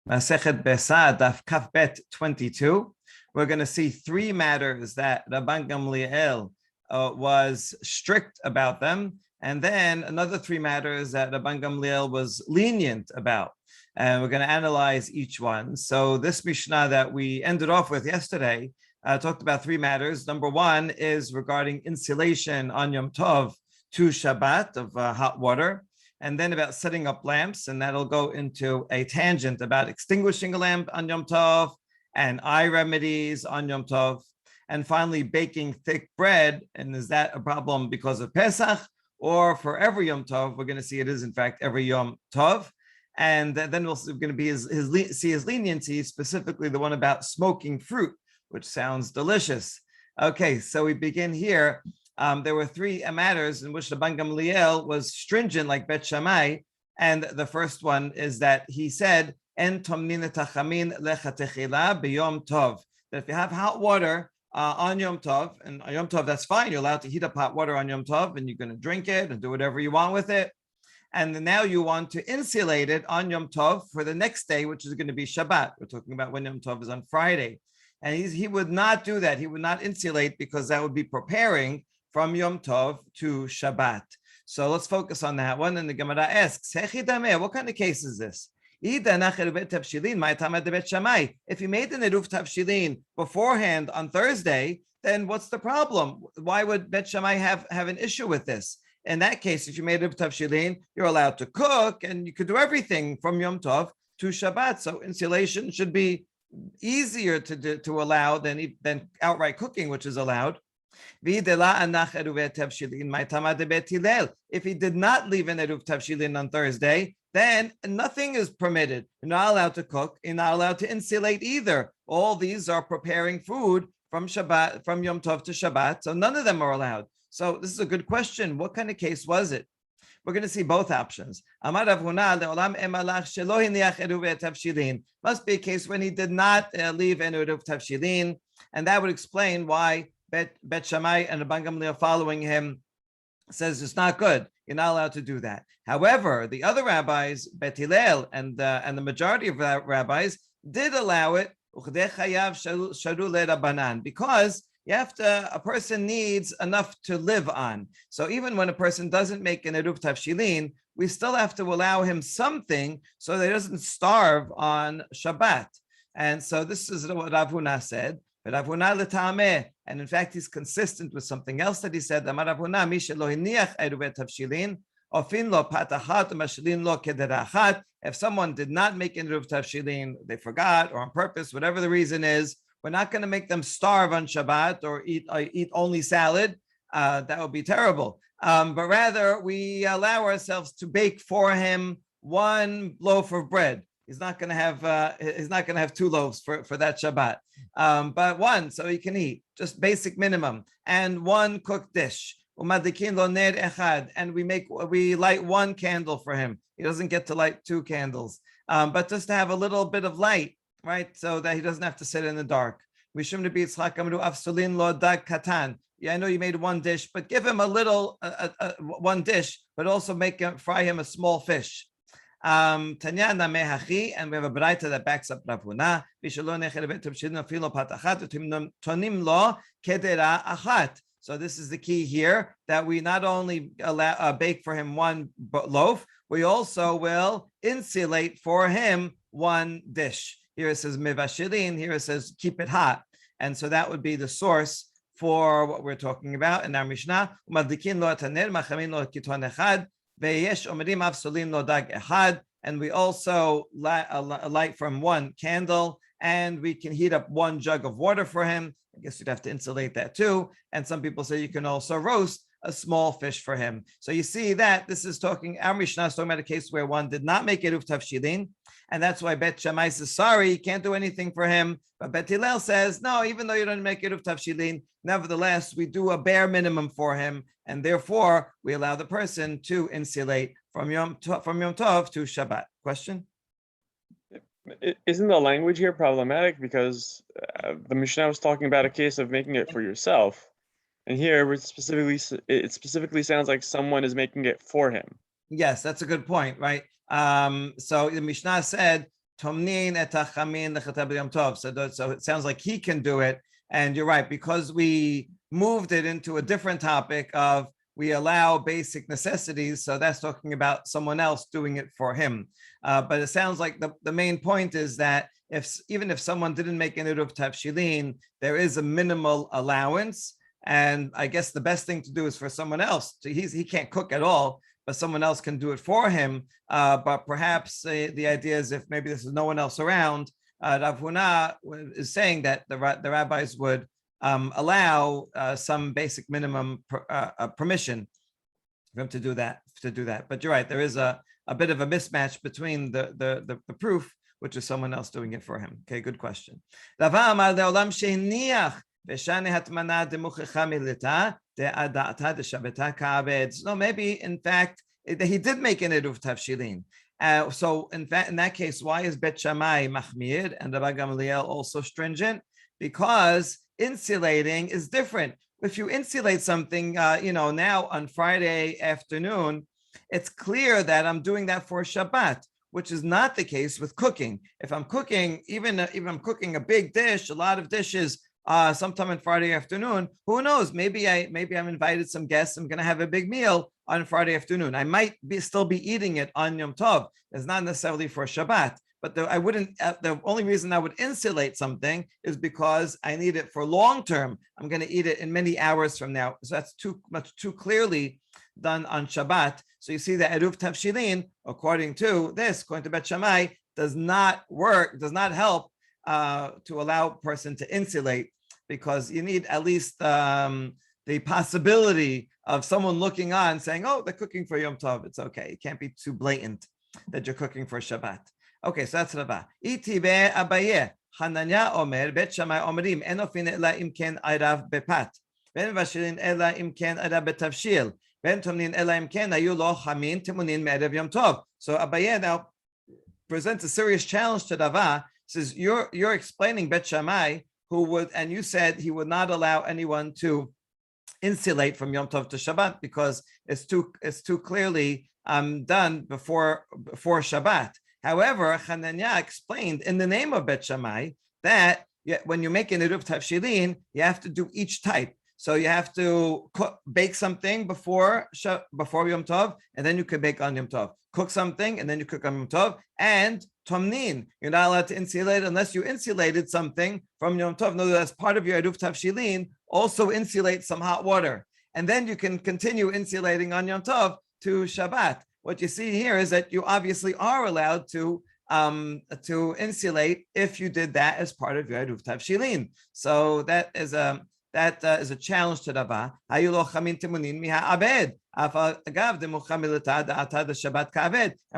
Masechet Beisah, Daf Kaf Bet 22. We're going to see three matters that Rabban Gamaliel was strict about them, and then another three matters that Rabban Gamaliel was lenient about. And we're going to analyze each one. So this Mishnah that we ended off with yesterday talked about three matters. Number one is regarding insulation on Yom Tov to Shabbat of hot water, and then about setting up lamps, and that'll go into a tangent about extinguishing a lamp on Yom Tov and eye remedies on Yom Tov, and finally baking thick bread. And is that a problem because of Pesach or for every Yom Tov? We're going to see it is in fact every Yom Tov. And then we're going to be see his leniencies, specifically the one about smoking fruit, which sounds delicious. Okay, so we begin here. There were three matters in which the Rabban Gamaliel was stringent, like Bet Shammai, and the first one is that he said, "En tomnin tachamin lechatechila b'Yom Tov." That if you have hot water on Yom Tov, and on Yom Tov that's fine, you're allowed to heat up hot water on Yom Tov, and you're going to drink it and do whatever you want with it. And now you want to insulate it on Yom Tov for the next day, which is going to be Shabbat. We're talking about when Yom Tov is on Friday, and he would not do that. He would not insulate because that would be preparing from Yom Tov to Shabbat. So let's focus on that one. And the Gemara asks, what kind of case is this? If you made the Neruv Tavshilin beforehand on Thursday, then what's the problem? Why would Bet Shammai have an issue with this? In that case, if you made Neruv Tavshilin, you're allowed to cook and you could do everything from Yom Tov to Shabbat. So insulation should be easier to allow than outright cooking, which is allowed. If he did not leave an Eruv Tavshilin on Thursday, then nothing is permitted. You're not allowed to cook. You're not allowed to insulate either. All these are preparing food from Shabbat, from Yom Tov to Shabbat. So none of them are allowed. So this is a good question. What kind of case was it? We're going to see both options. Must be a case when he did not leave an Eruv Tavshilin, and that would explain why Bet Shammai and Rabban Gamaliel following him says it's not good. You're not allowed to do that. However, the other rabbis, Bet Hillel and the majority of rabbis did allow it because a person needs enough to live on. So even when a person doesn't make an Eruv Tavshilin, we still have to allow him something so that he doesn't starve on Shabbat. And so this is what Rav Huna said. And in fact, he's consistent with something else that he said. If someone did not make an Eruv Tavshilin, they forgot or on purpose, whatever the reason is, we're not going to make them starve on Shabbat or eat only salad. That would be terrible. But rather, we allow ourselves to bake for him one loaf of bread. He's not going to have two loaves for that Shabbat, but one so he can eat, just basic minimum, and one cooked dish. And we light one candle for him. He doesn't get to light two candles, but just to have a little bit of light, right, so that he doesn't have to sit in the dark. Yeah, I know you made one dish, but give him a little one dish, but also fry him a small fish. And we have a Baraita that backs up Rav Huna. So this is the key here, that we not only bake for him one loaf, we also will insulate for him one dish. Here it says mevashilin, here it says keep it hot. And so that would be the source for what we're talking about in our Mishnah. And we also light from one candle, and we can heat up one jug of water for him. I guess you'd have to insulate that too. And some people say you can also roast a small fish for him. So you see that this is our Mishnah is talking about a case where one did not make Eruv Tavshilin, and that's why Bet Shammai says, sorry, you can't do anything for him. But Bet Hillel says, no, even though you don't make Eruv Tavshilin, nevertheless, we do a bare minimum for him, and therefore we allow the person to insulate from Yom Tov to Shabbat. Question? Isn't the language here problematic? Because the Mishnah was talking about a case of making it for yourself. And here it specifically sounds like someone is making it for him. Yes, that's a good point, right? So the Mishnah said, tomnin et hachamin lechateh b'yom tov. So it sounds like he can do it. And you're right, because we moved it into a different topic of we allow basic necessities. So that's talking about someone else doing it for him. But it sounds like the main point is that even if someone didn't make an eruv tavshilin, there is a minimal allowance. And I guess the best thing to do is for someone else. He can't cook at all, but someone else can do it for him. But perhaps the idea is if maybe this is no one else around, Rav Huna is saying that the rabbis would allow some basic minimum permission for him to do that. But you're right, there is a bit of a mismatch between the proof, which is someone else doing it for him. Okay, good question. So maybe in fact he did make an eruv tavshilin. So in fact, in that case, why is Bet Shammai machmir and Rabbi Gamaliel also stringent? Because insulating is different. If you insulate something, now on Friday afternoon, it's clear that I'm doing that for Shabbat, which is not the case with cooking. If I'm cooking, even if I'm cooking a big dish, a lot of dishes, sometime on Friday afternoon, who knows? Maybe I'm invited some guests. I'm going to have a big meal on Friday afternoon. I might still be eating it on Yom Tov. It's not necessarily for Shabbat. But I wouldn't. The only reason I would insulate something is because I need it for long term. I'm going to eat it in many hours from now. So that's too clearly done on Shabbat. So you see that eruv tavshilin, according to Bet Shammai, does not help to allow a person to insulate, because you need at least the possibility of someone looking on saying, "Oh, they're cooking for Yom Tov. It's okay." It can't be too blatant that you're cooking for Shabbat. Okay, so that's Rabba. Itibe Abaye Hananya Omer Bet Shammai Omerim Enofin Ela Imken Ayrav Bepat Ben Vashirin Ela Imken Ayrav Betavshil Ben Tomnin Ela Imken Ayu Lo Hamin Timunin Me'erev Yom Tov. So Abaye now presents a serious challenge to Rava. Says you're explaining Bet Shammai, and you said he would not allow anyone to insulate from Yom Tov to Shabbat because it's too clearly done before Shabbat. However, Hananya explained in the name of Bet Shammai that when you make an eruv tavshilin, you have to do each type. So you have to bake something before Yom Tov, and then you can bake on Yom Tov. Cook something, and then you cook on Yom Tov. And tomnin, you're not allowed to insulate unless you insulated something from Yom Tov. No, as part of your eruv tavshilin, also insulate some hot water, and then you can continue insulating on Yom Tov to Shabbat. What you see here is that you obviously are allowed to insulate if you did that as part of your eruv tavshilin. So that is a challenge to Rava. And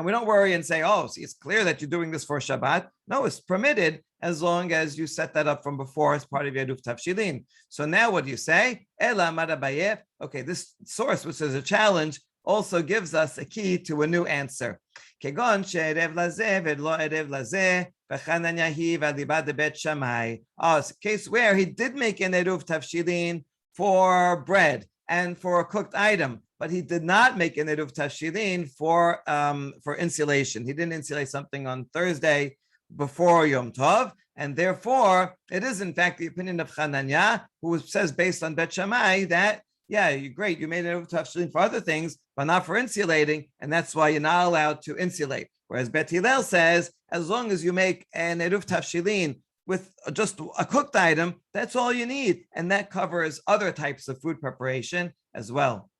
we don't worry and say, "Oh, see, it's clear that you're doing this for Shabbat." No, it's permitted as long as you set that up from before as part of your eruv tavshilin. So now what do you say? Okay, this source, which is a challenge, also gives us a key to a new answer. Oh, it's a case where he did make an eruv tavshilin for bread and for a cooked item, but he did not make an eruv tavshilin for insulation. He didn't insulate something on Thursday before Yom Tov, and therefore it is in fact the opinion of Hananya, who says based on Bet Shammai that you're great, you made an eruv tavshilin for other things, but not for insulating, and that's why you're not allowed to insulate. Whereas Bet Hillel says, as long as you make an eruv tavshilin with just a cooked item, that's all you need, and that covers other types of food preparation as well.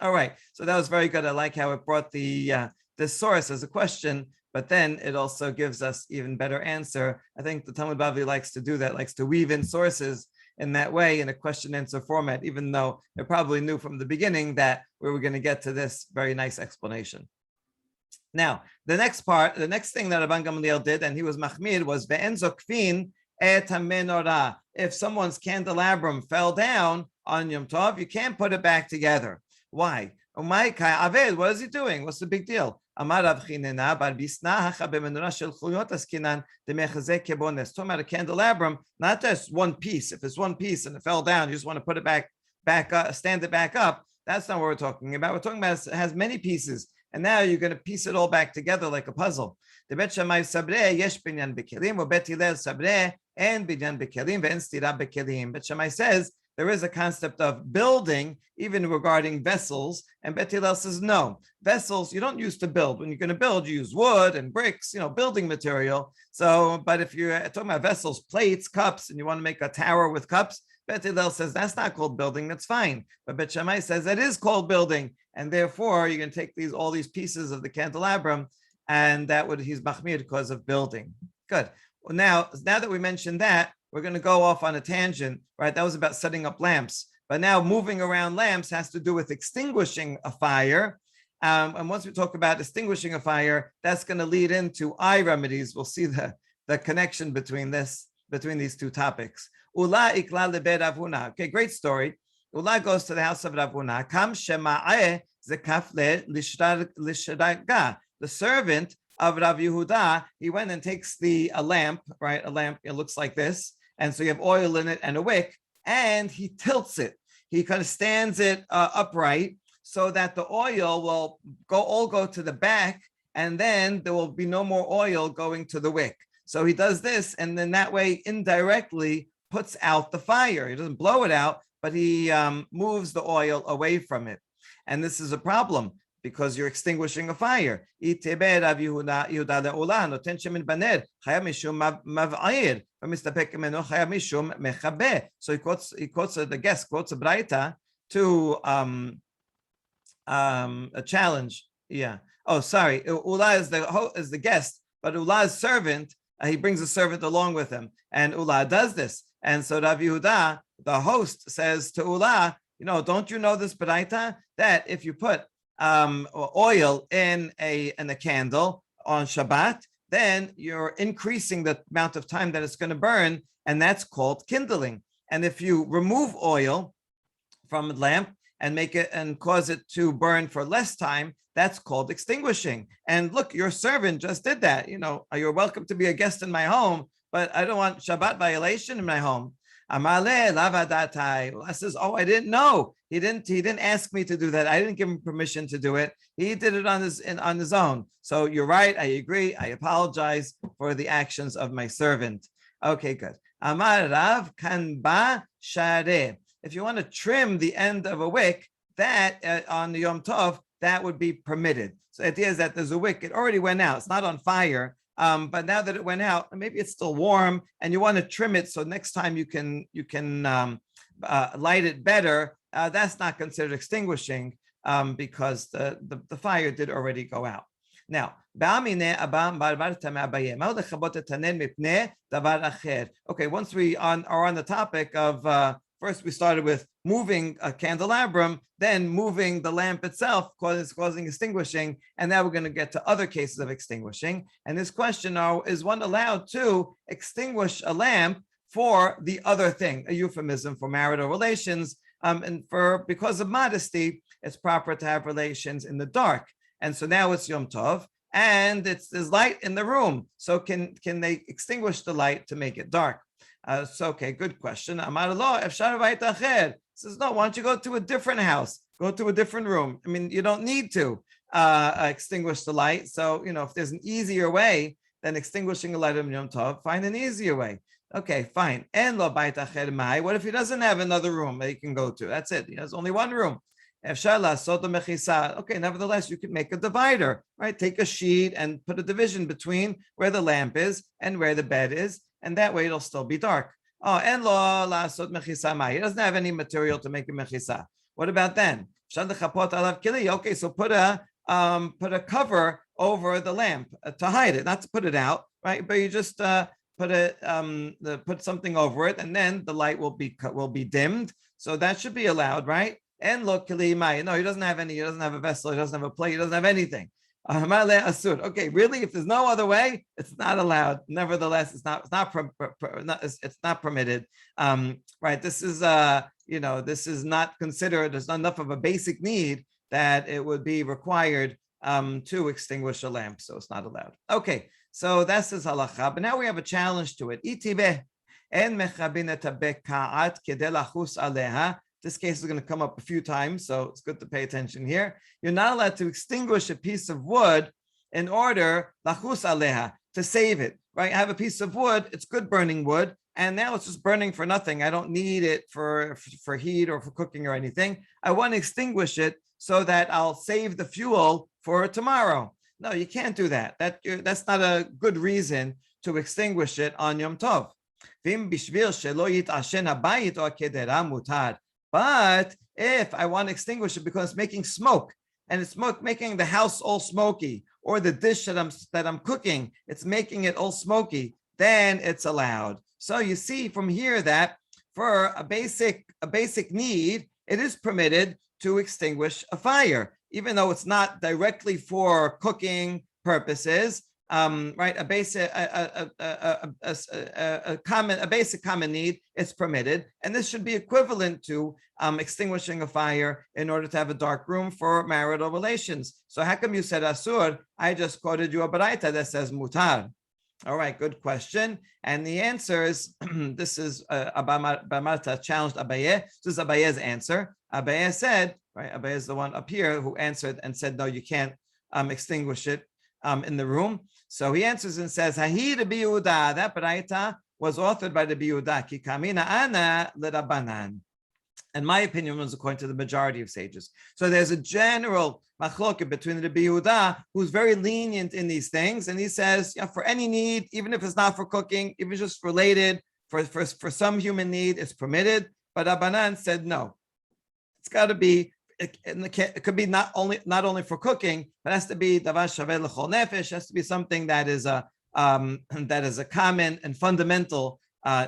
All right, so that was very good. I like how it brought this source as a question, but then it also gives us even better answer. I think the Talmud Bavli likes to do that, likes to weave in sources in that way in a question answer format, even though they probably knew from the beginning that we were going to get to this very nice explanation. Now, the next thing that Rabban Gamaliel did, and he was machmir, was ve'en zokfin et hamenorah. If someone's candelabrum fell down on Yom Tov, you can't put it back together. Why? What is he doing? What's the big deal? Talking about a candelabrum, not just one piece. If it's one piece and it fell down, you just want to put it back up, stand it back up. That's not what we're talking about. We're talking about it has many pieces. and now you're going to piece it all back together like a puzzle. The Bet Shammai sabreh yesh binyan bekelim, or Bet Hillel sabreh and binyan bekelim ve'en stira bekelim. Bet Shammai says there is a concept of building, even regarding vessels, and Bet Hillel says no. Vessels you don't use to build. When you're going to build, you use wood and bricks, building material. So, but if you're talking about vessels, plates, cups, and you want to make a tower with cups, Bet Hillel says that's not called building. That's fine. But Bet Shammai says that is called building, and therefore you're going to take all these pieces of the candelabrum, and he's machmir because of building. Good. Well, now that we mentioned that, we're going to go off on a tangent, right? That was about setting up lamps. But now moving around lamps has to do with extinguishing a fire. And once we talk about extinguishing a fire, that's going to lead into eye remedies. We'll see the connection between these two topics. Ula ikla lebed Avuna. Okay, great story. Ula goes to the house of Rav Huna. Kam shema'eh zekaf lishraga. The servant of Rav Yehuda, he went and takes a lamp, right? A lamp, it looks like this. And so you have oil in it and a wick, and he tilts it. He kind of stands it upright so that the oil will go to the back, and then there will be no more oil going to the wick. So he does this, and then that way indirectly puts out the fire. He doesn't blow it out, but he moves the oil away from it. And this is a problem because you're extinguishing a fire. So he quotes the guest quotes a Braita to a challenge. Yeah. Oh, sorry. Ula is the guest, but Ula's servant, he brings a servant along with him, and Ula does this. And so Rav Yehuda, the host, says to Ula, don't you know this Braita that if you put oil in a candle on Shabbat, then you're increasing the amount of time that it's going to burn, and that's called kindling. And if you remove oil from a lamp and make it and cause it to burn for less time, that's called extinguishing. And look, your servant just did that. You're welcome to be a guest in my home, but I don't want Shabbat violation in my home. Amale lavadatai. I says, oh, I didn't know. He didn't ask me to do that. I didn't give him permission to do it. He did it on his own. So you're right. I agree. I apologize for the actions of my servant. Okay, good. Amar Rav kan ba share. If you want to trim the end of a wick, that on the Yom Tov, that would be permitted. So the idea is that there's a wick. It already went out. It's not on fire. But now that it went out, maybe it's still warm, and you want to trim it so next time you can light it better. That's not considered extinguishing because the fire did already go out. Now, okay, once we are on the topic of first we started with moving a candelabrum, then moving the lamp itself causing extinguishing, and now we're going to get to other cases of extinguishing. And this question is one allowed to extinguish a lamp for the other thing, a euphemism for marital relations, and because of modesty, it's proper to have relations in the dark. And so now it's Yom Tov, and there's light in the room. So can they extinguish the light to make it dark? Okay, good question. Amar lo, efshar bayit acher. Says no. Why don't you go to a different house? Go to a different room. I mean, you don't need to extinguish the light. So if there's an easier way than extinguishing a light of Yom Tov, find an easier way. Okay, fine. En lo bayit acher mai. What if he doesn't have another room that he can go to? That's it. He has only one room. Okay, nevertheless, you could make a divider, right? Take a sheet and put a division between where the lamp is and where the bed is, and that way it'll still be dark. Oh, and lo lasot mechisa mai. He doesn't have any material to make a mechisa. What about then? Okay, so put a cover over the lamp to hide it, not to put it out, right? But you just put something over it, and then the light will be dimmed. So that should be allowed, right? And look, no, he doesn't have any. He doesn't have a vessel. He doesn't have a plate. He doesn't have anything. Okay, really? If there's no other way, it's not allowed. Nevertheless, it's not permitted. Right? This is this is not considered. There's not enough of a basic need that it would be required to extinguish a lamp, so it's not allowed. Okay, so that's his halacha. But now we have a challenge to it. Itibeh en mechabin et habekaat kedei lachus aleha. This case is going to come up a few times, so it's good to pay attention here. You're not allowed to extinguish a piece of wood in order lachus aleha, to save it, right? I have a piece of wood, it's good burning wood, and now it's just burning for nothing. I don't need it for heat or for cooking or anything. I want to extinguish it so that I'll save the fuel for tomorrow. No, you can't do that. That's not a good reason to extinguish it on Yom Tov. But if I want to extinguish it because it's making smoke, and it's making the house all smoky, or the dish that I'm cooking, it's making it all smoky, then it's allowed. So you see from here that for a basic need, it is permitted to extinguish a fire, even though it's not directly for cooking purposes. Right, a basic common need, it's permitted, and this should be equivalent to extinguishing a fire in order to have a dark room for marital relations. So how come you said asur? I just quoted you a baraita that says mutar. All right, good question. And the answer is, this is Marta challenged Abaye. This is Abaye's answer. Abaye said, right, Abaye is the one up here who answered and said, no, you can't extinguish it in the room. So he answers and says, Hahi Rabbi Yehuda, that baraita was authored by Rabbi Yehuda, ki kamina ana l'Rabanan. And my opinion was according to the majority of sages. So there's a general machloket between Rabbi Yehuda, who's very lenient in these things, and he says, yeah, for any need, even if it's not for cooking, if it's just related, for some human need, it's permitted. But Rabbanan said no. It's got to be. It could be not only for cooking, but it has to be davar shaveh l'chol nefesh. Has to be something that is a common and fundamental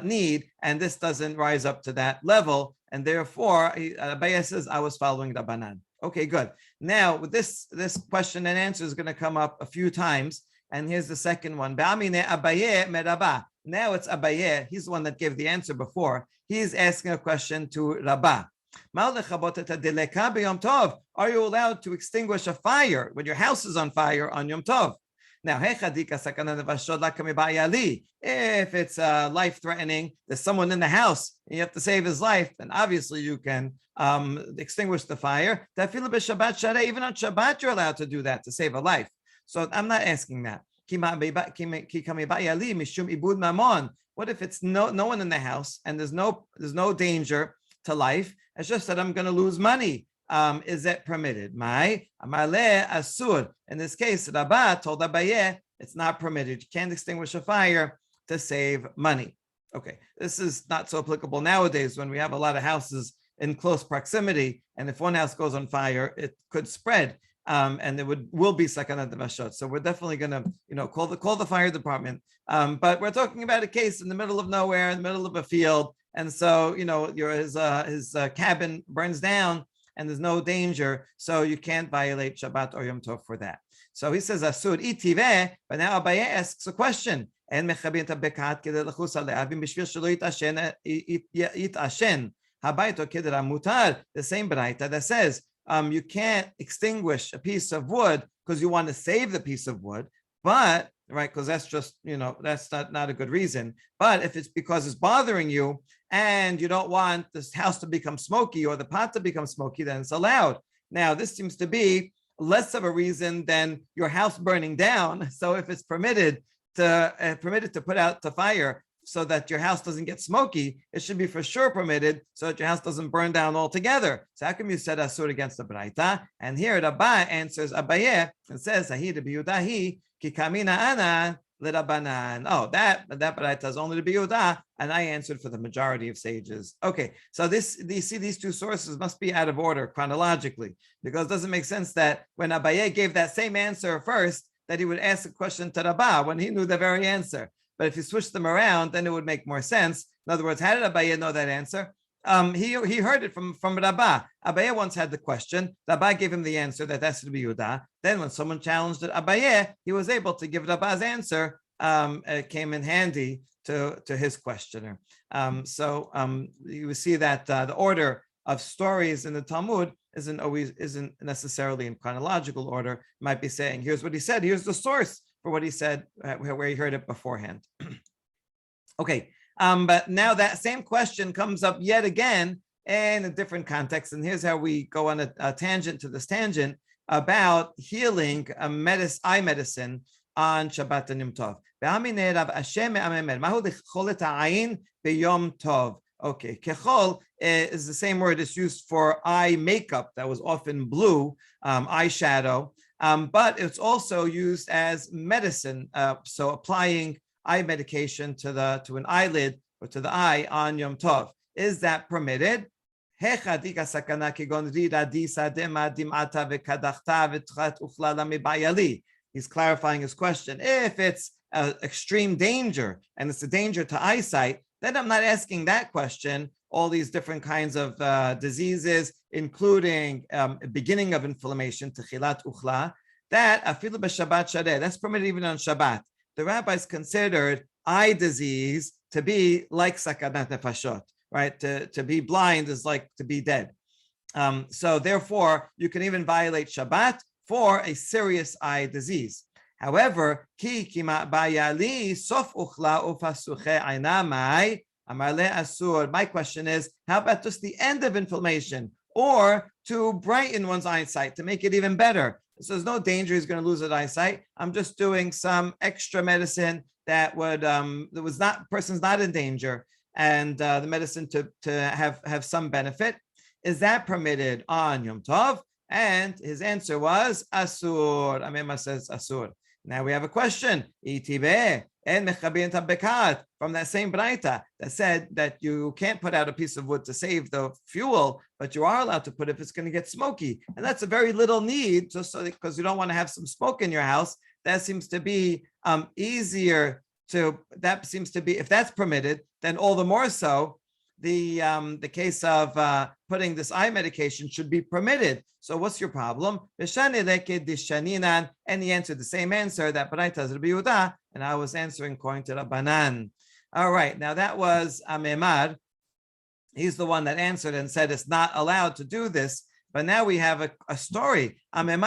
need, and this doesn't rise up to that level, and therefore Abaye says I was following Rabbanan. Okay, good. Now with this question and answer is going to come up a few times, and here's the second one. Ba'amine Abaye merabah. Now it's Abaye. He's the one that gave the answer before. He's asking a question to Rabbah. Are you allowed to extinguish a fire when your house is on fire on Yom Tov? Now, if it's life-threatening, there's someone in the house, and you have to save his life, then obviously you can extinguish the fire. Even on Shabbat, you're allowed to do that to save a life. So I'm not asking that. What if it's no one in the house and there's no danger to life? It's just that I'm going to lose money. Is that permitted? Amale asur. In this case, Rabbah told Abaye it's not permitted. You can't extinguish a fire to save money. Okay, this is not so applicable nowadays when we have a lot of houses in close proximity, and if one house goes on fire, it could spread, and there will be sakana devashot. So we're definitely going to, call the fire department. But we're talking about a case in the middle of nowhere, in the middle of a field. And so, his cabin burns down and there's no danger. So you can't violate Shabbat or Yom Tov for that. So he says, Asur itive, but now Abaye asks a question. The same baraita that says, you can't extinguish a piece of wood because you want to save the piece of wood, but right, because that's just, that's not a good reason. But if it's because it's bothering you and you don't want this house to become smoky or the pot to become smoky, then it's allowed. Now, this seems to be less of a reason than your house burning down. So if it's permitted to put out the fire so that your house doesn't get smoky, it should be for sure permitted so that your house doesn't burn down altogether. So how come you said asur against the baraita? And here Rabbah answers Abaye and says, Hahi Rabbi Yehuda ki kamina ana l'Rabanan. Oh, that baraita is only Rabbi Yehuda, and I answered for the majority of sages. Okay, so these two sources must be out of order chronologically, because it doesn't make sense that when Abaye gave that same answer first, that he would ask a question to Rabbah when he knew the very answer. But if you switch them around, then it would make more sense. In other words, how did Abaye know that answer? He heard it from Rabbah. Abaye once had the question. Rabbah gave him the answer that that's to be Yehuda. Then when someone challenged Abaye, he was able to give Rabbah's answer. It came in handy to his questioner. So you see that the order of stories in the Talmud isn't necessarily in chronological order. It might be saying, here's what he said, here's the source for what he said, where he heard it beforehand. Okay, but now that same question comes up yet again in a different context. And here's how we go on a tangent to this tangent about healing eye medicine on Shabbat and Yom Tov. Yom Tov. Okay, kechol is the same word it's used for eye makeup that was often blue, eyeshadow, but it's also used as medicine. So applying eye medication to an eyelid or to the eye on Yom Tov. Is that permitted? He's clarifying his question. If it's extreme danger and it's a danger to eyesight, then I'm not asking that question. All these different kinds of diseases, including beginning of inflammation, techilat uchla, that afilu b'Shabbat shareh, that's permitted even on Shabbat. The rabbis considered eye disease to be like sakanat nefashot, right? To be blind is like to be dead. So therefore, you can even violate Shabbat for a serious eye disease. However, my question is, how about just the end of inflammation, or to brighten one's eyesight, to make it even better? So there's no danger he's going to lose his eyesight. I'm just doing some extra medicine that person's not in danger, and the medicine to have some benefit. Is that permitted on Yom Tov? And his answer was asur. Amema says asur. Now we have a question. From that same braita that said that you can't put out a piece of wood to save the fuel, but you are allowed to put it if it's going to get smoky. And that's a very little need, just so because you don't want to have some smoke in your house. That seems to be easier to, that seems to be, if that's permitted, then all the more so the case of putting this eye medication should be permitted. So what's your problem? And he answered the same answer that Baraita is Rabbi Yehuda, and I was answering according to Rabanan. All right, now that was Amemar. He's the one that answered and said it's not allowed to do this. But now we have a story. Even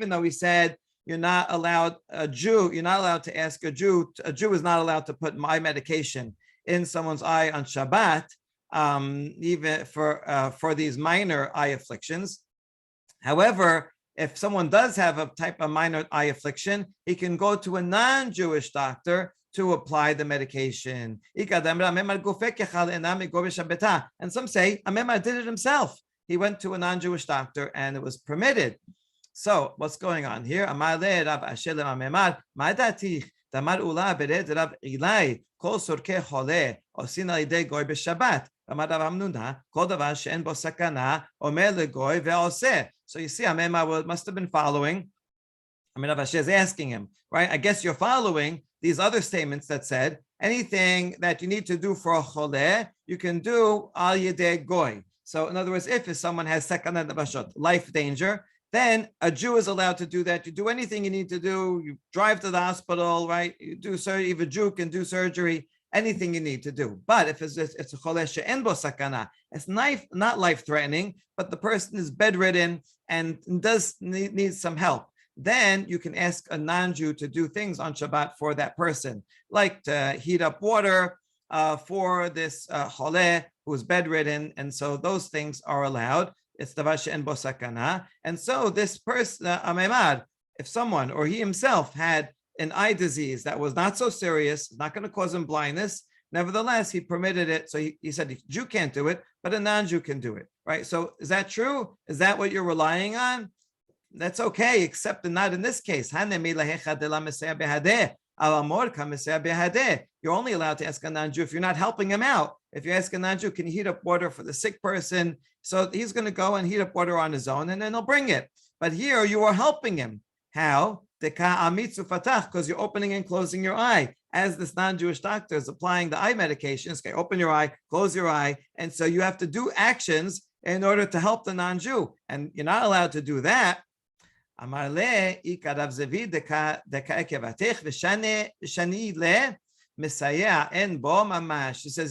though he said you're not allowed to ask a Jew is not allowed to put eye medication in someone's eye on Shabbat, even for these minor eye afflictions. However, if someone does have a type of minor eye affliction, he can go to a non-Jewish doctor to apply the medication. And some say Amemar did it himself. He went to a non-Jewish doctor and it was permitted. So what's going on here? Tamar ula bered Rav Ilai kol sorke chole osin al yedei goy b'Shabbat. Amar Rav Hamnuna kol davar she'en bo sakana omer legoy ve'oseh. So you see, Amemar must have been following. Rav Ashi is asking him, right? I guess you're following these other statements that said anything that you need to do for a chole, you can do al yedei goy. So in other words, if someone has sakana nefashot, life danger, then a Jew is allowed to do that. You do anything you need to do. You drive to the hospital, right? You do surgery. If a Jew can do surgery, anything you need to do. But if it's a cholesh she'en bo sakana, it's not life-threatening, but the person is bedridden and does need some help, then you can ask a non-Jew to do things on Shabbat for that person, like to heat up water for this chole who is bedridden. And so those things are allowed. It's davar she'en bo sakana. And so this person, Amemar, if someone or he himself had an eye disease that was not so serious, not going to cause him blindness, nevertheless, he permitted it. So he said the Jew can't do it, but a non-Jew can do it, right? So is that true? Is that what you're relying on? That's okay, except not in this case. You're only allowed to ask a non-Jew if you're not helping him out. If you ask a non-Jew, can you heat up water for the sick person? So he's going to go and heat up water on his own, and then he'll bring it. But here you are helping him. How? Because you're opening and closing your eye. As this non-Jewish doctor is applying the eye medications, okay, open your eye, close your eye. And so you have to do actions in order to help the non-Jew. And you're not allowed to do that. She says,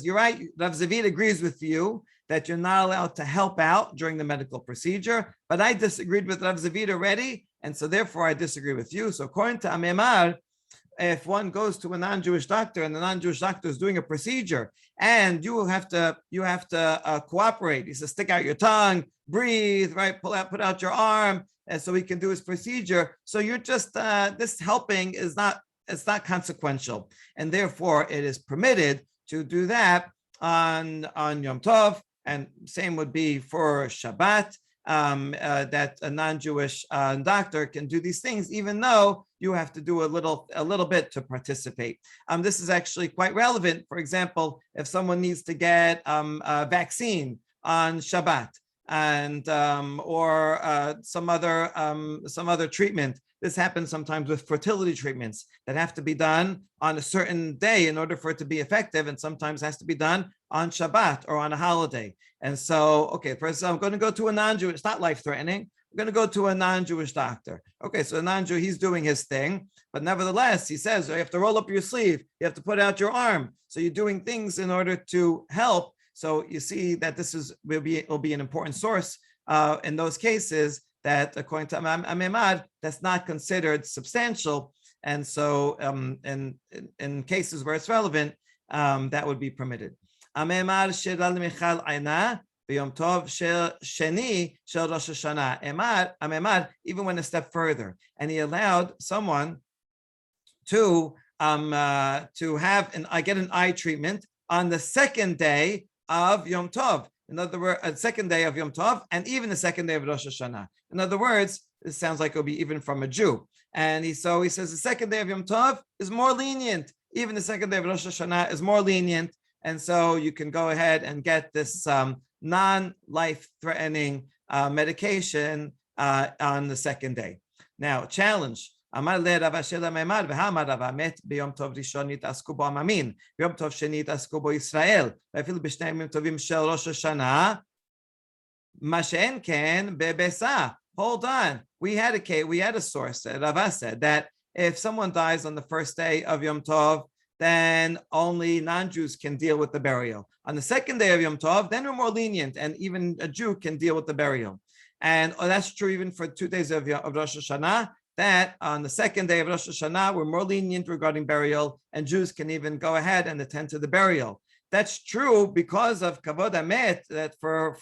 you're right, Rav Zavid agrees with you that you're not allowed to help out during the medical procedure, but I disagreed with Rav Zavid already, and so therefore I disagree with you. So according to Amemar, if one goes to a non-Jewish doctor and the non-Jewish doctor is doing a procedure, and you have to cooperate. He says, stick out your tongue, breathe, right? Put out your arm, and so he can do his procedure. So you're just this helping is not, it's not consequential, and therefore it is permitted to do that on Yom Tov, and same would be for Shabbat. That a non-Jewish doctor can do these things, even though you have to do a little bit to participate. This is actually quite relevant. For example, if someone needs to get a vaccine on Shabbat, and or some other treatment. This happens sometimes with fertility treatments that have to be done on a certain day in order for it to be effective, and sometimes has to be done on Shabbat or on a holiday. And so, okay, first I'm going to go to a non-Jewish, it's not life-threatening. I'm going to go to a non-Jewish doctor. Okay, so a non-Jew, he's doing his thing, but nevertheless, he says, you have to roll up your sleeve, you have to put out your arm. So you're doing things in order to help. So you see that this will be an important source in those cases that, according to Amemad, that's not considered substantial. And so in cases where it's relevant, that would be permitted. Amemad shedal michal aina b'yom tov sheni shel Rosh Hashanah. Amemad even went a step further, and he allowed someone to have get an eye treatment on the second day of Yom Tov. In other words, a second day of Yom Tov, and even the second day of Rosh Hashanah. In other words, this sounds like it'll be even from a Jew. And he says the second day of Yom Tov is more lenient. Even the second day of Rosh Hashanah is more lenient. And so you can go ahead and get this non-life-threatening medication on the second day. Now, challenge. אמר לרב אשר לממר והאמר רב המת ביום טוב ראשון יתעסקו בו עממין, ביום טוב שני יתעסקו בו ישראל, ואפילו בשני ימים טובים של ראש השנה, מה שאין כן בבייסה. Hold on, we had a source, Rava said, that if someone dies on the first day of Yom Tov, then only non-Jews can deal with the burial. On the second day of Yom Tov, then we're more lenient, and even a Jew can deal with the burial. And that's true even for 2 days of Rosh Hashanah, that on the second day of Rosh Hashanah, we're more lenient regarding burial, and Jews can even go ahead and attend to the burial. That's true because of Kavod Hamet, that for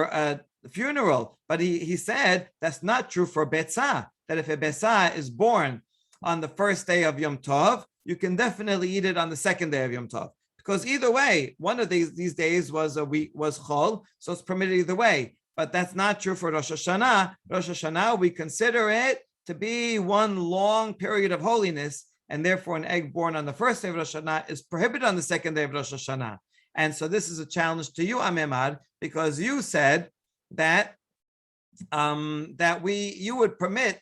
a funeral. But he said that's not true for Beisah, that if a Beisah is born on the first day of Yom Tov, you can definitely eat it on the second day of Yom Tov. Because either way, one of these days was Chol, so it's permitted either way. But that's not true for Rosh Hashanah. Rosh Hashanah, we consider it to be one long period of holiness, and therefore an egg born on the first day of Rosh Hashanah is prohibited on the second day of Rosh Hashanah. And so this is a challenge to you, Amemad, because you said that you would permit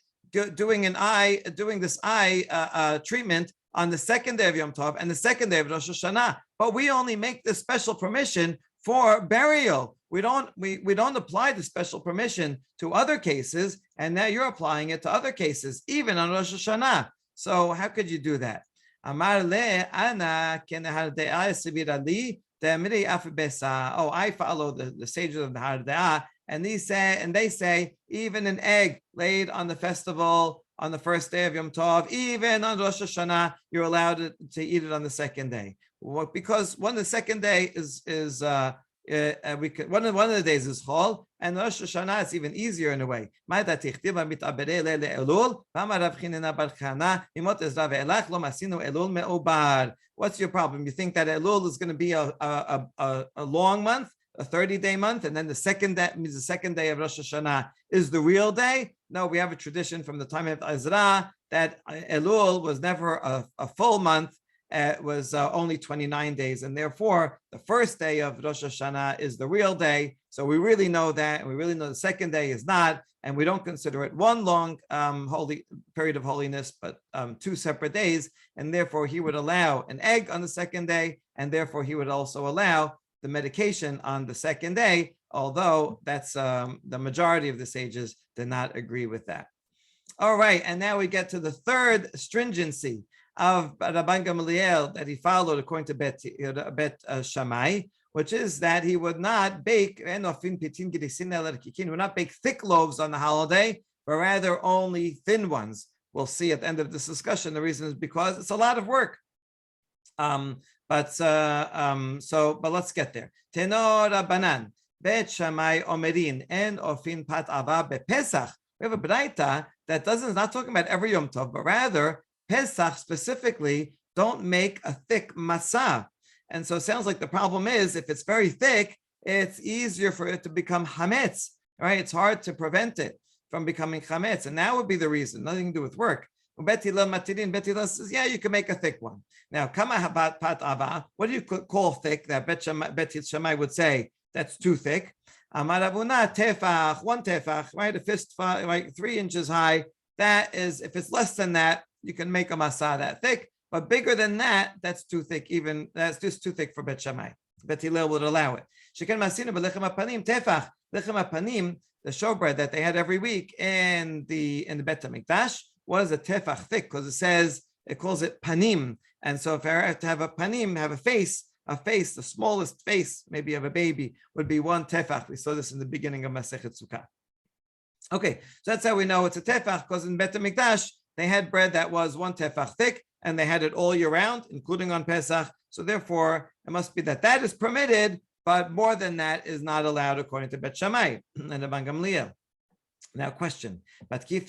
doing this eye treatment on the second day of Yom Tov and the second day of Rosh Hashanah, but we only make this special permission for burial. We don't apply the special permission to other cases, and now you're applying it to other cases, even on Rosh Hashanah. So how could you do that? Amar le ana oh, I follow the sages of the Hardeah, and they say even an egg laid on the festival on the first day of Yom Tov, even on Rosh Hashanah, you're allowed to eat it on the second day. Well, because one of the second day one of the days is Chol, and Rosh Hashanah is even easier in a way. What's your problem? You think that Elul is going to be a long month, a 30-day month, and then the second day of Rosh Hashanah is the real day? No, we have a tradition from the time of Ezra that Elul was never a full month. It was only 29 days, and therefore the first day of Rosh Hashanah is the real day. So we really know that, and we really know the second day is not, and we don't consider it one long holy period of holiness, but 2 separate days. And therefore he would allow an egg on the second day, and therefore he would also allow the medication on the second day, although that's the majority of the sages did not agree with that. All right, and now we get to the third stringency of Raban Gamaliel that he followed according to Bet Shammai, which is that he would not bake thick loaves on the holiday, but rather only thin ones. We'll see at the end of this discussion. The reason is because it's a lot of work. But let's get there. Tenor Rabanan, Bet Shammai Omerin, and Ofin Pat Ava bePesach. We have a Braita that is not talking about every Yom Tov, but rather Pesach specifically, don't make a thick matzah. And so it sounds like the problem is if it's very thick, it's easier for it to become chametz, right? It's hard to prevent it from becoming chametz. And that would be the reason, nothing to do with work. Bet Hillel says, yeah, you can make a thick one. Now, kama habat pat ava, what do you call thick? That Bet Shammai would say that's too thick. Amar Ravuna tefach, one tefach, right? A fist, like 3 inches high. That is, if it's less than that, you can make a masah that thick. But bigger than that, that's too thick. Even that's just too thick for Bet Shammai. Bet Hillel would allow it. Sheken masina b'lechem apanim tefach, lechem apanim, the showbread that they had every week in the Bet HaMikdash. What is a tefach thick? Because it calls it panim. And so if I have to have a panim, have a face, the smallest face, maybe of a baby, would be 1 tefach. We saw this in the beginning of Masechet Sukkah. Okay, so that's how we know it's a tefach, because in Bet HaMikdash, they had bread that was 1 tefach thick, and they had it all year round, including on Pesach. So therefore, it must be that is permitted, but more than that is not allowed according to Bet Shammai and Rabban Gamaliel. Now, question. Okay,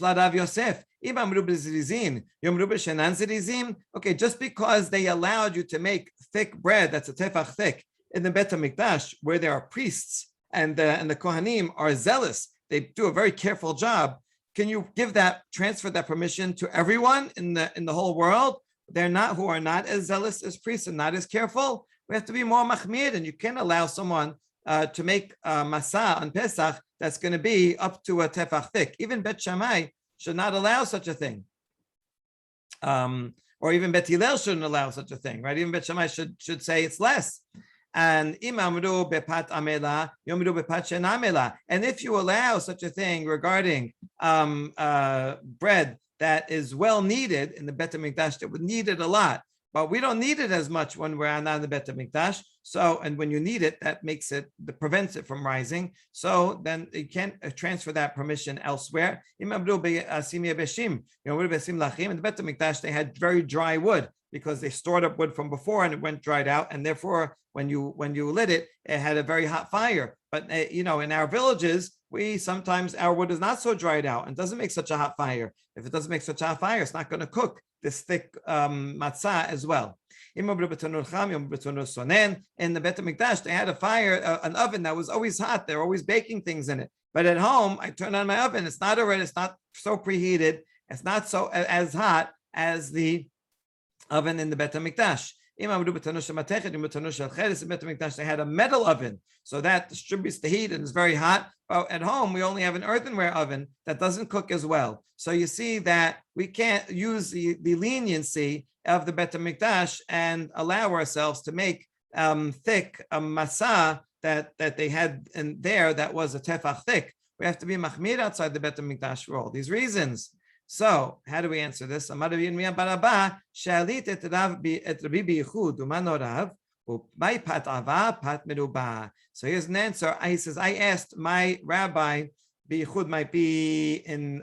just because they allowed you to make thick bread, that's a tefach thick, in the Bet HaMikdash, where there are priests and the Kohanim are zealous, they do a very careful job. Can you transfer that permission to everyone in the whole world? Who are not as zealous as priests and not as careful? We have to be more machmir, and you can't allow someone to make masah on Pesach that's going to be up to a tefach thick. Even Bet Shammai should not allow such a thing. Or even Bet Hillel shouldn't allow such a thing, right? Even Bet Shammai should say it's less. And imamru bepat amela, yomru bepat shenamela. And if you allow such a thing regarding bread that is well needed in the Bet HaMikdash, that would need it a lot, but we don't need it as much when we're not in the Bet HaMikdash. So, and when you need it, that prevents it from rising. So then you can't transfer that permission elsewhere. In the Bet HaMikdash, they had very dry wood because they stored up wood from before and it went dried out. And therefore, when you lit it, it had a very hot fire. But in our villages, sometimes our wood is not so dried out and doesn't make such a hot fire. If it doesn't make such a hot fire, it's not going to cook this thick matzah as well. In the Bet HaMikdash, they had a fire, an oven that was always hot. They're always baking things in it. But at home, I turn on my oven. It's not so preheated. It's not so as hot as the oven in the Bet HaMikdash. In Bet HaMikdash, they had a metal oven, so that distributes the heat and is very hot. But at home, we only have an earthenware oven that doesn't cook as well. So you see that we can't use the leniency of the Bet HaMikdash and allow ourselves to make thick masah that they had in there that was a tefach thick. We have to be machmir outside the Bet HaMikdash for all these reasons. So, how do we answer this? So here's an answer. He says, I asked my rabbi, biychud might be in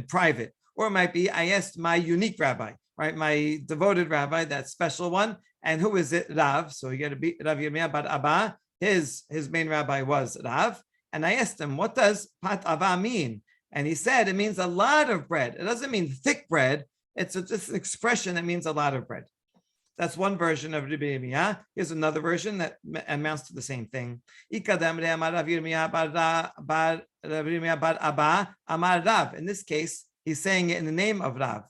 private, or it might be I asked my unique rabbi, right? My devoted rabbi, that special one. And who is it? Rav. So you got to be Rav Yirmiyah bar Abba. His main rabbi was Rav. And I asked him, what does pat ava mean? And he said, it means a lot of bread. It doesn't mean thick bread. It's just an expression that means a lot of bread. That's one version of Rabbi Yirmiyah. Here's another version that amounts to the same thing. In this case, he's saying it in the name of Rav.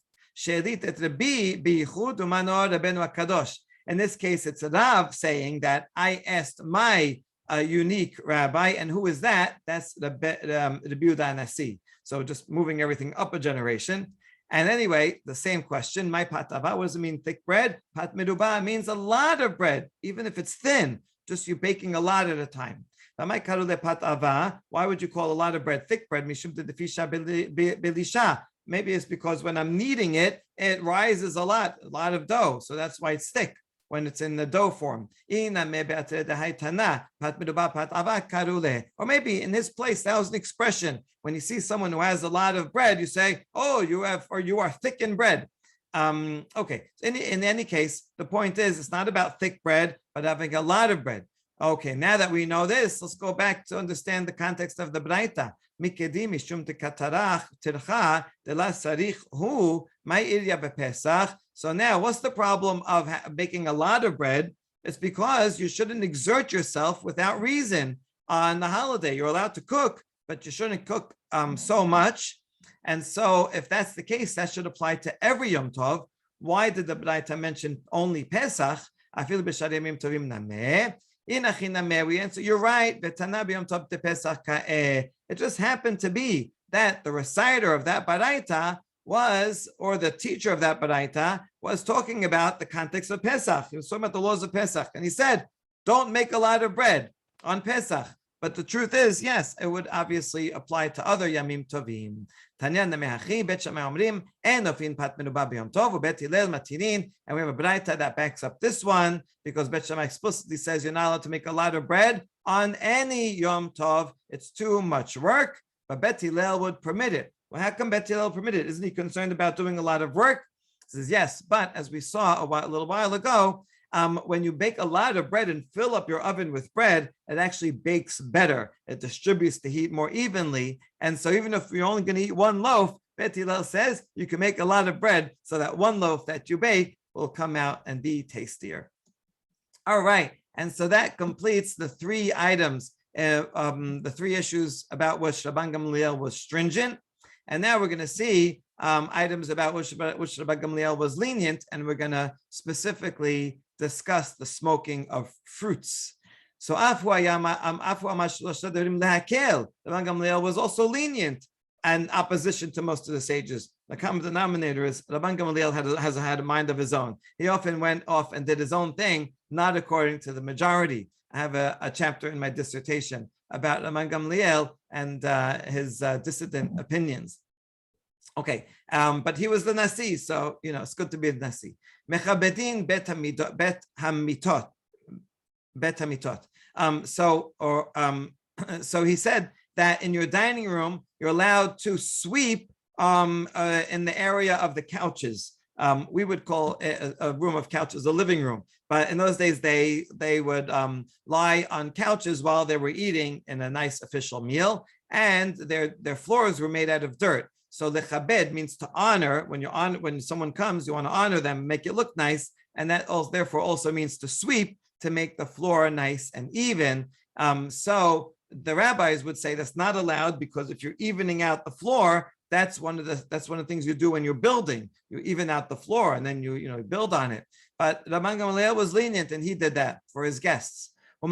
In this case, it's Rav saying that I asked my unique rabbi, and who is that? That's the Yehuda Nasi. So just moving everything up a generation. And anyway, the same question, my patava, what does it mean thick bread? Pat meruba means a lot of bread, even if it's thin, just you're baking a lot at a time. Why would you call a lot of bread thick bread? Maybe it's because when I'm kneading it, it rises a lot of dough. So that's why it's thick. when it's in the dough form. Or maybe in his place, that was an expression. When you see someone who has a lot of bread, you say, oh, you are thick in bread. Okay, in any case, the point is, it's not about thick bread, but having a lot of bread. Okay, now that we know this, let's go back to understand the context of the Braita. So now, what's the problem of making a lot of bread? It's because you shouldn't exert yourself without reason on the holiday. You're allowed to cook, but you shouldn't cook so much. And so if that's the case, that should apply to every Yom Tov. Why did the Braita mention only Pesach? We answer, you're right. It just happened to be that the reciter of that Baraita was, or the teacher of that Baraita was talking about the context of Pesach. He was talking about the laws of Pesach. And he said, don't make a lot of bread on Pesach. But the truth is, yes, it would obviously apply to other Yamim Tovim. And we have a Braita that backs up this one, because Bet Shammai explicitly says you're not allowed to make a lot of bread on any Yom Tov. It's too much work, but Bet Hillel would permit it. Well, how come Bet Hillel permit it? Isn't he concerned about doing a lot of work? He says, yes, but as we saw a little while ago, when you bake a lot of bread and fill up your oven with bread, it actually bakes better. It distributes the heat more evenly. And so even if you're only going to eat one loaf, Bet Hillel says you can make a lot of bread so that one loaf that you bake will come out and be tastier. All right. And so that completes the three items, the three issues about which Rabban Gamaliel was stringent. And now we're going to see items about which Rabban Gamaliel was lenient, and we're going to specifically discuss the smoking of fruits. So Rabban Gamaliel was also lenient in opposition to most of the sages. The common denominator is Rabban Gamaliel has had a mind of his own. He often went off and did his own thing, not according to the majority. I have a chapter in my dissertation about Rabban Gamaliel and his dissident opinions. Okay, but he was the Nasi, so it's good to be the Nasi. Mechabedin bet hamitot. So he said that in your dining room, you're allowed to sweep in the area of the couches. We would call a room of couches a living room, but in those days they would lie on couches while they were eating in a nice official meal, and their floors were made out of dirt. So lechabed means to honor. When someone comes, you want to honor them, make it look nice, and that therefore also means to sweep, to make the floor nice and even. So the rabbis would say that's not allowed, because if you're evening out the floor, that's one of the things you do when you're building. You even out the floor and then you build on it. But Rabban Gamaliel was lenient, and he did that for his guests. He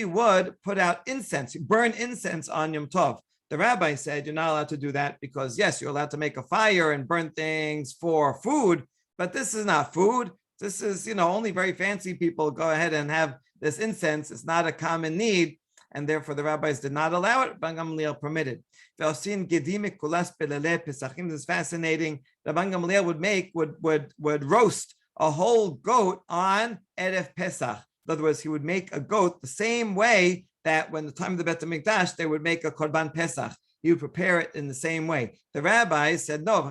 would put out incense, burn incense on Yom Tov. The rabbi said you're not allowed to do that because, yes, you're allowed to make a fire and burn things for food, but this is not food. This is, only very fancy people go ahead and have this incense. It's not a common need, and therefore the rabbis did not allow it. Rabban Gamaliel permitted. This is fascinating. Rabban Gamaliel would roast a whole goat on Erev Pesach. In other words, he would make a goat the same way that when the time of the Bet HaMikdash, they would make a Korban Pesach. You prepare it in the same way. The rabbis said, no,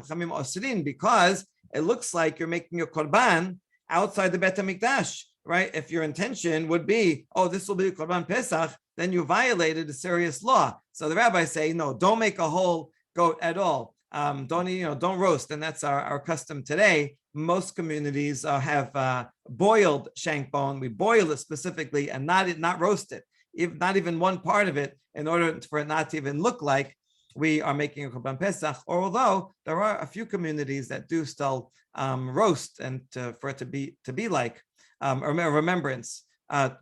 because it looks like you're making a Korban outside the Bet HaMikdash, right? If your intention would be, this will be a Korban Pesach, then you violated a serious law. So the rabbis say, no, don't make a whole goat at all. Don't roast. And that's our custom today. Most communities have boiled shank bone. We boil it specifically and not roast it. Not even one part of it, in order for it not to even look like we are making a Korban Pesach. Or although there are a few communities that do still roast, and for it to be like a remembrance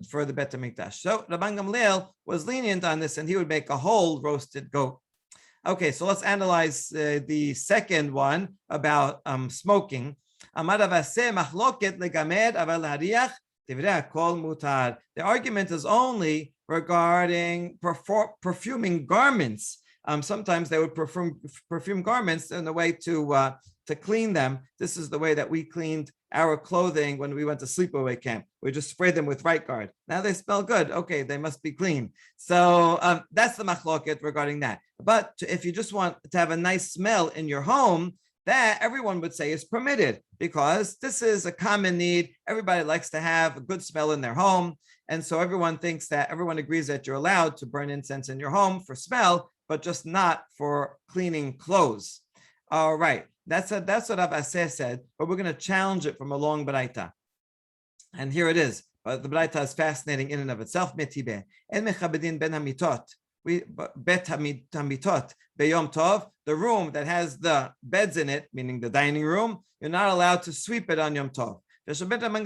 for the Bet HaMikdash. So Rabban Gamaliel was lenient on this, and he would make a whole roasted goat. Okay, so let's analyze the second one about smoking. The argument is only regarding perfuming garments. Sometimes they would perfume garments in a way to to clean them. This is the way that we cleaned our clothing when we went to sleepaway camp. We just sprayed them with Right Guard. Now they smell good. Okay, they must be clean. So that's the machloket regarding that. But if you just want to have a nice smell in your home, that everyone would say is permitted, because this is a common need. Everybody likes to have a good smell in their home. And so everyone agrees that you're allowed to burn incense in your home for smell, but just not for cleaning clothes. All right. That's what Rav Aseh said, but we're going to challenge it from a long Baraita. And here it is. But the Baraita is fascinating in and of itself. Metibeh. En mechabedin ben hamitot. Bet hamitot beyom tov. The room that has the beds in it, meaning the dining room, you're not allowed to sweep it on Yom Tov. Raban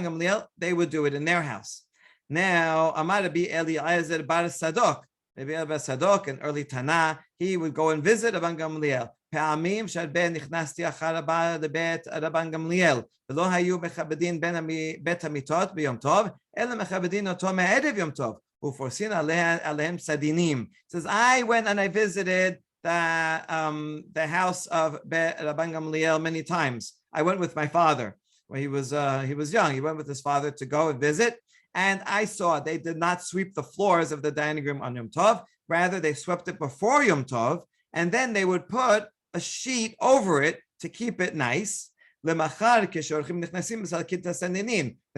Gamaliel, they would do it in their house. Now, Amar Rabbi Eliezer bar Sadok. Rabbi Eliezer bar Sadok, an early Tana, he would go and visit Raban Gamaliel. פעמים שהרבה נכנסתי אחר הבא לבית רבן גמליאל, ולא היו מכבדין בין בית המיטות ביום טוב, אלא מכבדין אותו מערב יום טוב, ופורסין עליהם סדינים. Says, I went and I visited the house of Raban Gamaliel many times. I went with my father when he was young. He went with his father to go and visit, and I saw they did not sweep the floors of the dining room on Yom Tov. Rather, they swept it before Yom Tov, and then they would put a sheet over it to keep it nice. The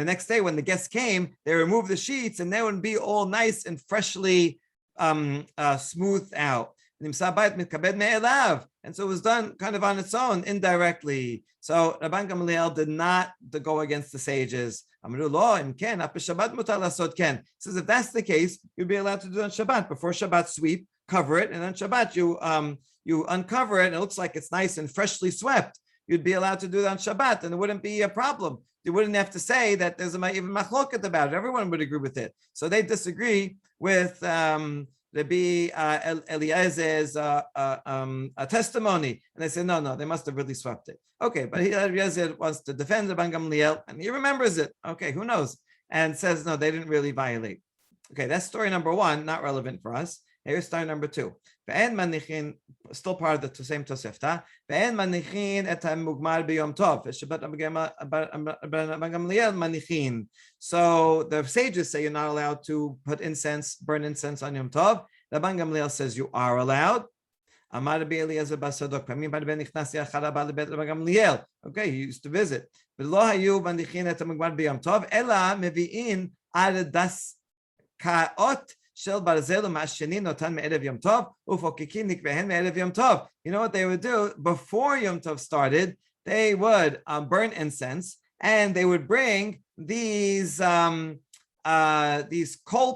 next day, when the guests came, they removed the sheets, and they would be all nice and freshly smoothed out. And so it was done kind of on its own, indirectly. So Raban Gamaliel did not go against the sages. Says if that's the case, you'd be allowed to do it on Shabbat. Before Shabbat, sweep, cover it, and on Shabbat you uncover it, and it looks like it's nice and freshly swept. You'd be allowed to do that on Shabbat, and it wouldn't be a problem. You wouldn't have to say that there's even machloket about it. Everyone would agree with it. So they disagree with Rabbi Eliezer's testimony, and they say no, they must have really swept it. Okay, but Eliezer wants to defend Raban Gamaliel, and he remembers it. Okay, who knows? And says no, they didn't really violate. Okay, that's story number one, not relevant for us. Here's story number two. Still part of the same Tosefta. So the sages say you're not allowed to put incense, burn incense on Yom Tov. Raban Gamaliel says you are allowed. Okay, he used to visit. You know what they would do before Yom Tov started? They would burn incense, and they would bring these coal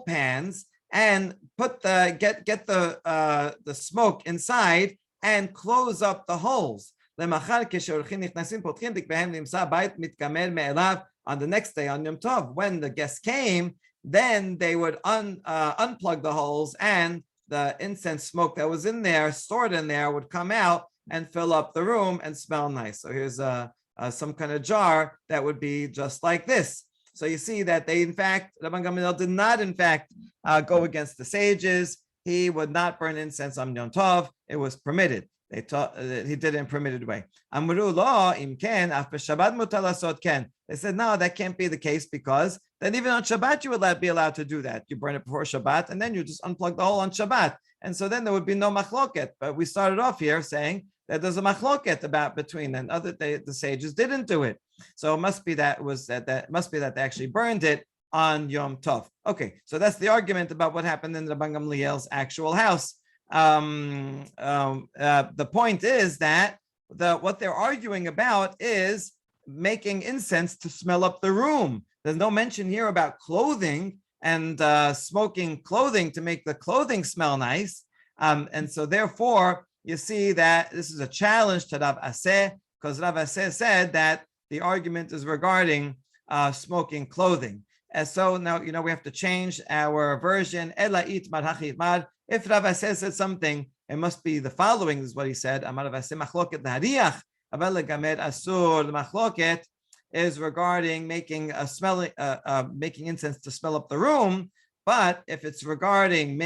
pans and put get the smoke inside and close up the holes. On the next day on Yom Tov, when the guests came, then they would unplug the holes, and the incense smoke that was in there, stored in there, would come out and fill up the room and smell nice. So here's some kind of jar that would be just like this. So you see that they, in fact, Raban Gamaliel did not, in fact, go against the sages. He would not burn incense on Yom Tov. It was permitted. They taught he did it in a permitted way. Amru lo im ken af b'Shabbat mutar lasot ken. They said no, that can't be the case, because then even on Shabbat you would be allowed to do that. You burn it before Shabbat, and then you just unplug the hole on Shabbat, and so then there would be no machloket. But we started off here saying that there's a machloket about between, and the sages didn't do it. So it must be that they actually burned it on Yom Tov. Okay, so that's the argument about what happened in Raban Gamaliel's actual house. The point is that what they're arguing about is making incense to smell up the room. There's no mention here about clothing and smoking clothing to make the clothing smell nice. And so therefore, you see that this is a challenge to Rav Aseh, because Rav Aseh said that the argument is regarding smoking clothing. And so now, we have to change our version. If Rav Aseh said something, it must be the following, is what he said. Amar Rav Aseh machloket lahariach, aval legamed asur. The machloket is regarding making incense to smell up the room. But if it's regarding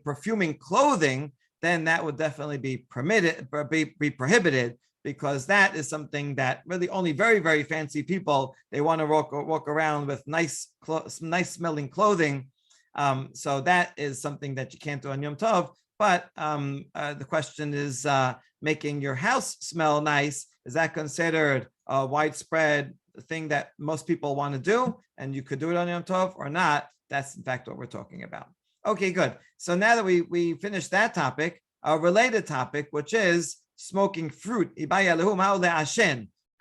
perfuming clothing, then that would definitely be permitted, be prohibited, because that is something that really only very, very fancy people, they want to walk around with nice smelling clothing. So that is something that you can't do on Yom Tov. But the question is, making your house smell nice, is that considered a widespread thing that most people want to do, and you could do it on Yom Tov or not? That's in fact what we're talking about. Okay, good. So now that we finished that topic, a related topic, which is smoking fruit. Okay,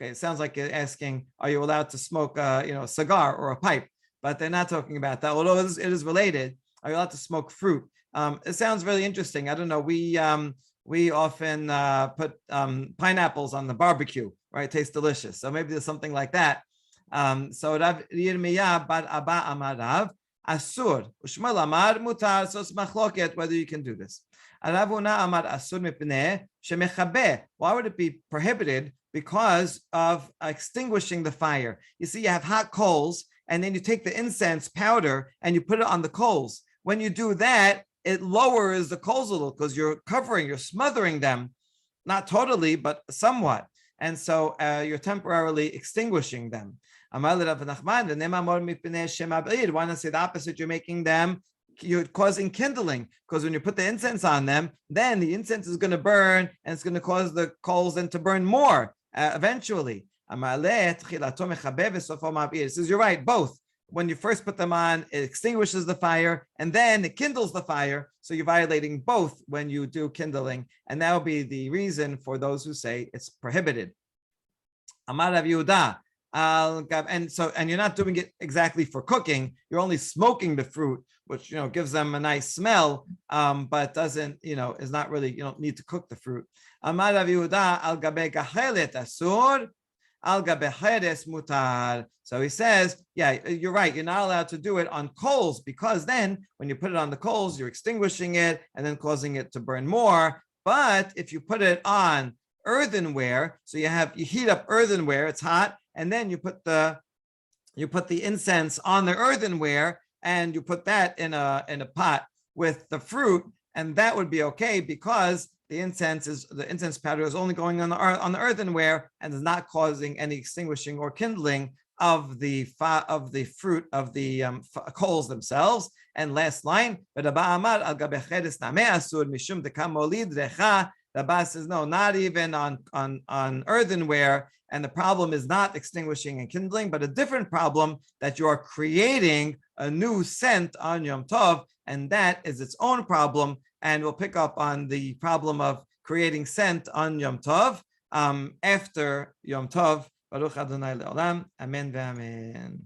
it sounds like you're asking, are you allowed to smoke a cigar or a pipe? But they're not talking about that, although it is related. Are you allowed to smoke fruit? It sounds really interesting. I don't know. We often put pineapples on the barbecue, right? It tastes delicious. So maybe there's something like that. So Rav Yirmiyah bar Abba Amarav Asur Ushmal Amar Mutar. So it's machloket whether you can do this. Rav Huna Amar Asur mipnei shemechabe. Why would it be prohibited? Because of extinguishing the fire. You see, you have hot coals, and then you take the incense powder and you put it on the coals. When you do that, it lowers the coals a little because you're smothering them, not totally, but somewhat. And so you're temporarily extinguishing them. Why not say the opposite? You're causing kindling, because when you put the incense on them, then the incense is going to burn, and it's going to cause the coals then to burn more eventually. It says you're right, both. When you first put them on, it extinguishes the fire, and then it kindles the fire. So you're violating both when you do kindling, and that will be the reason for those who say it's prohibited. Amar Rav Yehuda, and you're not doing it exactly for cooking. You're only smoking the fruit, which gives them a nice smell, but doesn't is not really, you don't need to cook the fruit. Amar Rav Yehuda al gabe gachelet asur. So he says, yeah, you're right. You're not allowed to do it on coals, because then when you put it on the coals, you're extinguishing it and then causing it to burn more. But if you put it on earthenware, so you heat up earthenware, it's hot, and then you put the incense on the earthenware, and you put that in a pot with the fruit, and that would be okay, because the incense powder is only going on the earthenware and is not causing any extinguishing or kindling of the fruit of the coals themselves. And last line, the Bas says no, not even on earthenware. And the problem is not extinguishing and kindling, but a different problem, that you are creating a new scent on Yom Tov, and that is its own problem. And we'll pick up on the problem of creating scent on Yom Tov after Yom Tov. Baruch Adonai Le'olam. Amen ve'amen.